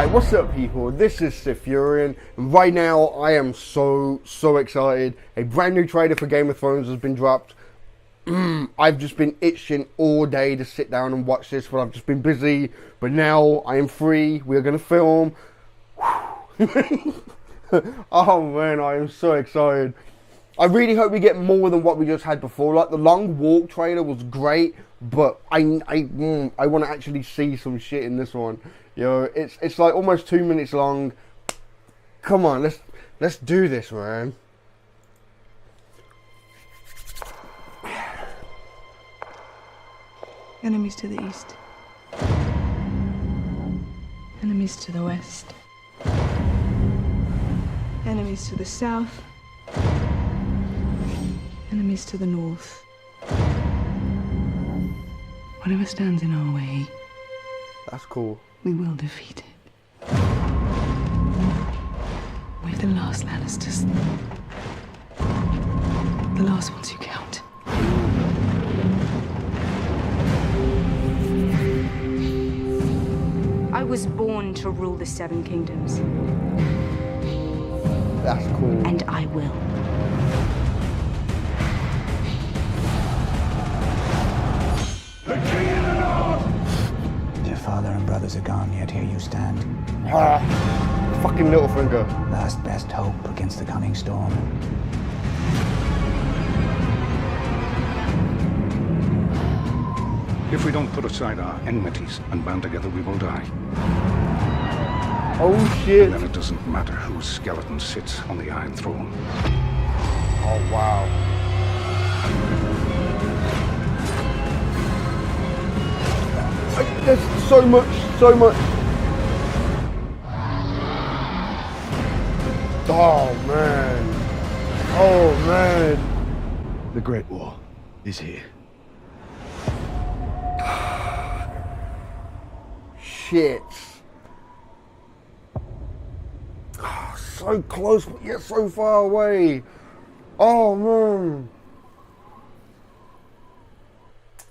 Alright, what's up people? This is SiTHFuRion, and right now I am so excited. A brand new trailer for Game of Thrones has been dropped. I've just been itching all day to sit down and watch this, but I've just been busy. But now I am free, we're going to film. Oh man, I am so excited. I really hope we get more than what we just had before. Like, the Long Walk trailer was great, but I want to actually see some shit in this one. You know, it's like almost 2 minutes long. Come on, let's do this, man. Enemies to the east. Enemies to the west. Enemies to the south. Enemies to the north. Whatever stands in our way, That's cool. we will defeat it. We're the last Lannisters. The last ones who count. I was born to rule the Seven Kingdoms, That's cool. and I will. Your father and brothers are gone, yet here you stand. Fucking Littlefinger. Last best hope against the coming storm. If we don't put aside our enmities and band together, we will die. Oh shit. And then it doesn't matter whose skeleton sits on the Iron Throne. Oh wow. There's so much. Oh man. The Great War is here. Shit. Oh, so close, but yet so far away. Oh man.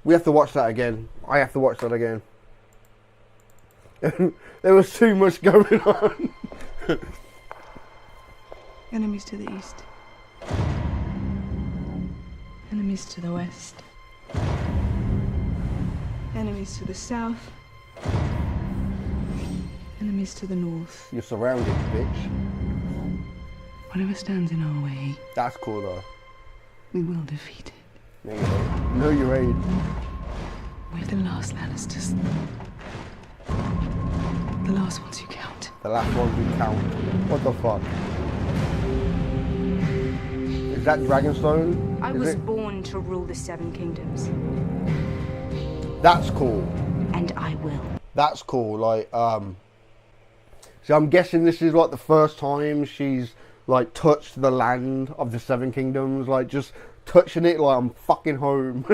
We have to watch that again. I have to watch that again. There was too much going on. Enemies to the east. Enemies to the west. Enemies to the south. Enemies to the north. You're surrounded, bitch. Whatever stands in our way, That's cool though. we will defeat it. No, you ain't. No, you ain't. We're the last Lannisters. The last ones who count. The last one we count. What the fuck? Is that Dragonstone? I Is was it? born to rule the Seven Kingdoms, That's cool. and I will. That's cool. Like, so I'm guessing this is like the first time she's like touched the land of the Seven Kingdoms, like just touching it like I'm fucking home.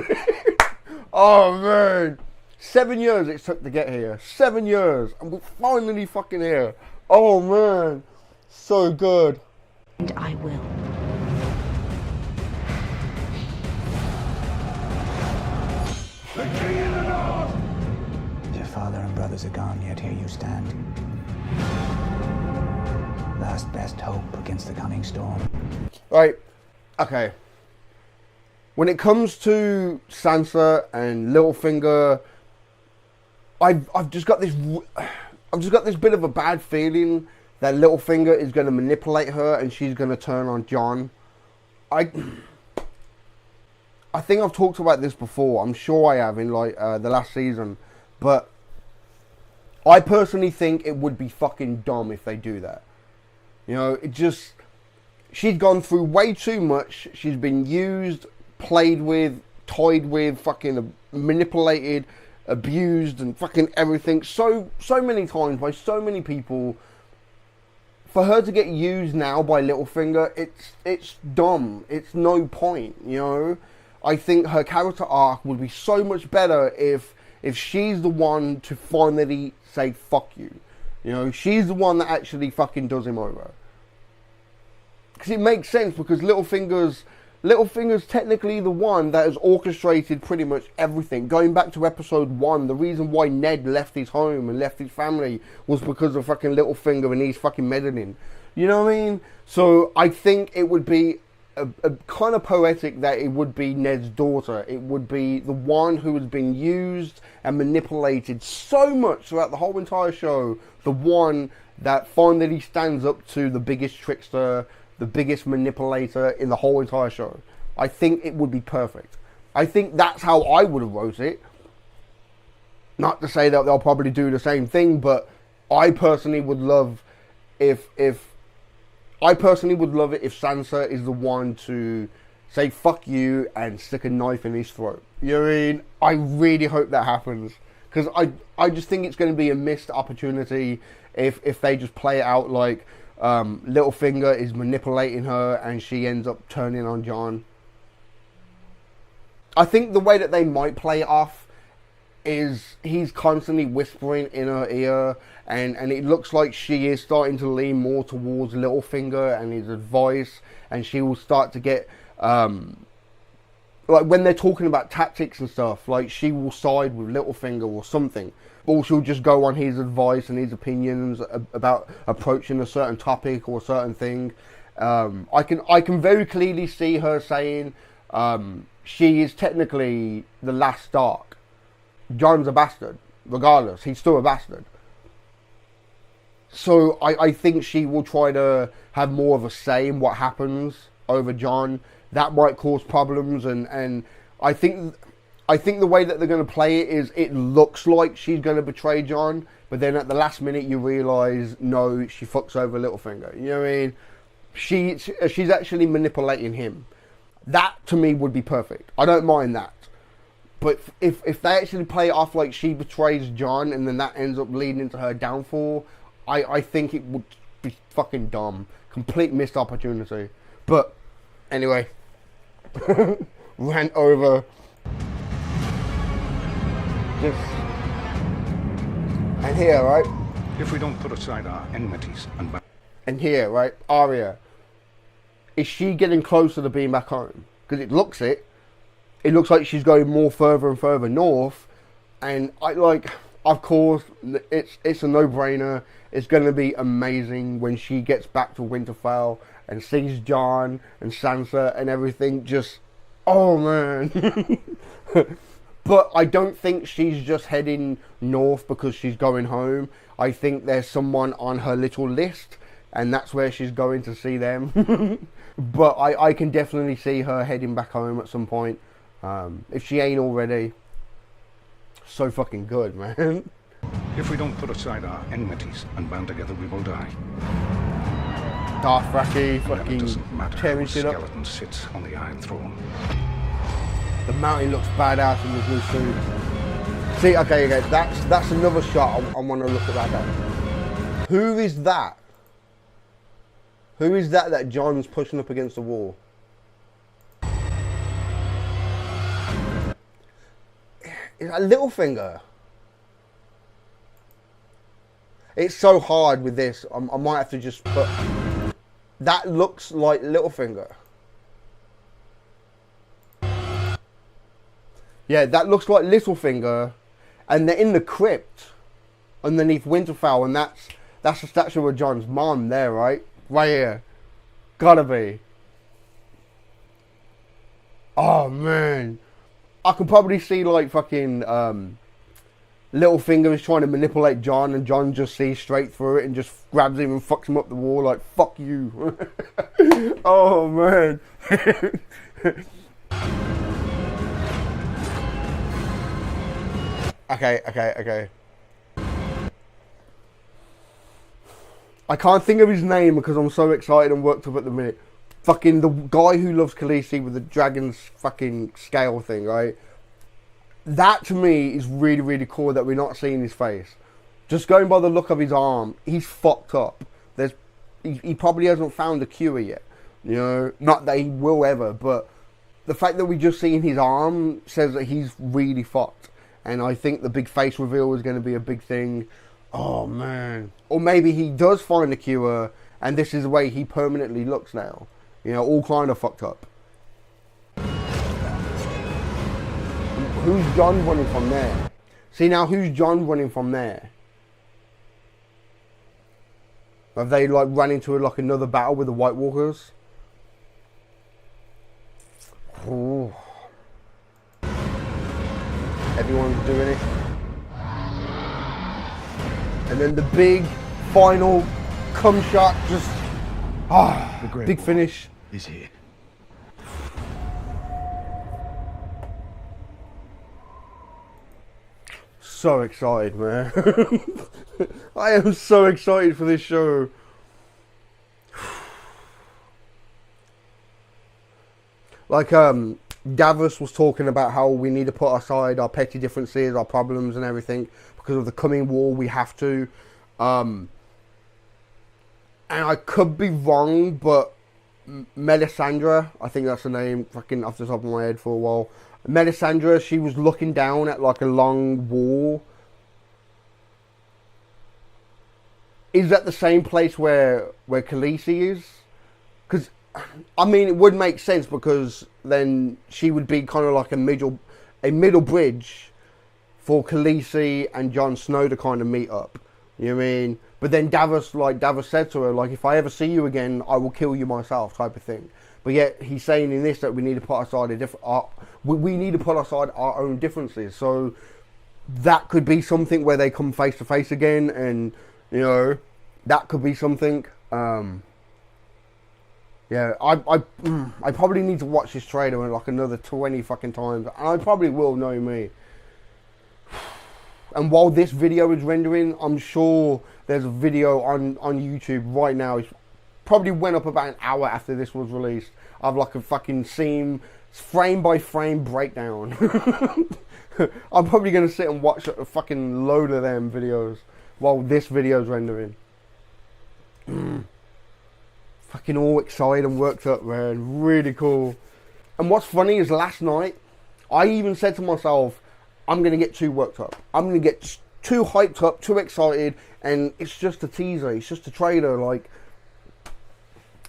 Oh man, 7 years it took to get here. 7 years, and we're finally fucking here. Oh man, so good. And I will. Your father and brothers are gone, yet here you stand. Last best hope against the coming storm. Right, okay. When it comes to Sansa and Littlefinger, I've just got this bit of a bad feeling that Littlefinger is going to manipulate her and she's going to turn on Jon. I think I've talked about this before. I'm sure I have in like the last season, but I personally think it would be fucking dumb if they do that. You know, she's gone through way too much. She's been used, played with, toyed with, fucking manipulated, abused, and fucking everything so many times by so many people. For her to get used now by Littlefinger, it's dumb. It's no point, you know. I think her character arc would be so much better if she's the one to finally say fuck you. You know, she's the one that actually fucking does him over. Because it makes sense, because Littlefinger's Littlefinger's technically the one that has orchestrated pretty much everything. Going back to episode 1, the reason why Ned left his home and left his family was because of fucking Littlefinger and he's fucking meddling. You know what I mean? So I think it would be a kind of poetic that it would be Ned's daughter. It would be the one who has been used and manipulated so much throughout the whole entire show. The one that finally stands up to the biggest trickster, the biggest manipulator in the whole entire show. I think it would be perfect. I think that's how I would have wrote it. Not to say that they'll probably do the same thing, but I personally would love if Sansa is the one to say fuck you and stick a knife in his throat. You know what I mean? I really hope that happens, because I just think it's going to be a missed opportunity if they just play it out like Littlefinger is manipulating her and she ends up turning on Jon. I think the way that they might play it off is he's constantly whispering in her ear, and it looks like she is starting to lean more towards Littlefinger and his advice, and she will start to get like when they're talking about tactics and stuff, like she will side with Littlefinger or something, or she'll just go on his advice and his opinions about approaching a certain topic or a certain thing. I can very clearly see her saying she is technically the last Stark. Jon's a bastard, regardless. He's still a bastard. So I think she will try to have more of a say in what happens over Jon. That might cause problems, and I think the way that they're going to play it is it looks like she's going to betray Jon, but then at the last minute you realise, no, she fucks over Littlefinger. You know what I mean? She's actually manipulating him. That, to me, would be perfect. I don't mind that. But if they actually play it off like she betrays Jon and then that ends up leading into her downfall, I think it would be fucking dumb. Complete missed opportunity. But, anyway. Rant over. Just... And here, right? If we don't put aside our enmities and here, right? Arya. Is she getting closer to being back home? Because it looks like she's going more further and further north, and of course, it's a no-brainer. It's going to be amazing when she gets back to Winterfell and sees Jon and Sansa and everything. Just, oh man. But I don't think she's just heading north because she's going home. I think there's someone on her little list, and that's where she's going to see them. But I can definitely see her heading back home at some point. If she ain't already. So fucking good, man. If we don't put aside our enmities and band together, we will die. Dothraki Then it fucking doesn't matter tearing whose shit up. skeleton sits on the Iron Throne. The mountain looks badass in this new suit. See, okay, that's another shot I want to look at that guy. Who is that? Who is that Jon's pushing up against the wall? Is that Littlefinger? It's so hard with this. I might have to just put... That looks like Littlefinger. Yeah, that looks like Littlefinger. And they're in the crypt underneath Winterfell, and that's the statue of Jon's mom there, right? Right here. Gotta be. Oh, man. I could probably see, like, fucking, Littlefinger is trying to manipulate Jon, and Jon just sees straight through it and just grabs him and fucks him up the wall, like, fuck you. Oh, man. Okay. I can't think of his name because I'm so excited and worked up at the minute. Fucking the guy who loves Khaleesi with the dragon's fucking scale thing, right? That to me is really, really cool that we're not seeing his face. Just going by the look of his arm, he's fucked up. He probably hasn't found a cure yet. You know, not that he will ever, but the fact that we just seen his arm says that he's really fucked. And I think the big face reveal is going to be a big thing. Oh, man. Or maybe he does find a cure, and this is the way he permanently looks now. You know, all kind of fucked up. who's John running from there? See, now who's John running from there? Have they like run into like another battle with the White Walkers? Ooh. Everyone's doing it. And then the big final cum shot, just big finish. Is here. So excited, man. I am so excited for this show. Like Davos was talking about how we need to put aside our petty differences, our problems and everything, because of the coming war. We have to. And I could be wrong, but Melisandre, I think that's the name, fucking off the top of my head for a while. Melisandre, she was looking down at like a long wall. Is that the same place where Khaleesi is? Because, I mean, it would make sense, because then she would be kind of like a middle bridge for Khaleesi and Jon Snow to kind of meet up. You know what I mean? But then Davos said to her, like, if I ever see you again, I will kill you myself, type of thing. But yet he's saying in this that we need to put aside we need to put aside our own differences. So that could be something where they come face to face again, and you know, that could be something. Yeah, I probably need to watch this trailer like another 20 fucking times, and I probably will, knowing me. And while this video is rendering, I'm sure there's a video on YouTube right now. It's probably went up about an hour after this was released. I've like a fucking scene, frame by frame breakdown. I'm probably going to sit and watch a fucking load of them videos while this video's rendering. Fucking all excited and worked up, man. Really cool. And what's funny is last night, I even said to myself, I'm going to get too worked up. I'm going to get too hyped up, too excited, and it's just a teaser. It's just a trailer, like...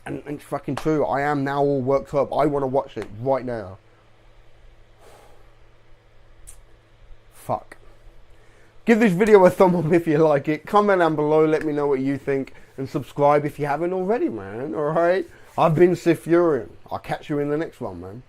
And it's fucking true. I am now all worked up. I want to watch it right now. Fuck. Give this video a thumb up if you like it. Comment down below. Let me know what you think. And subscribe if you haven't already, man. Alright? I've been SiTHFuRion. I'll catch you in the next one, man.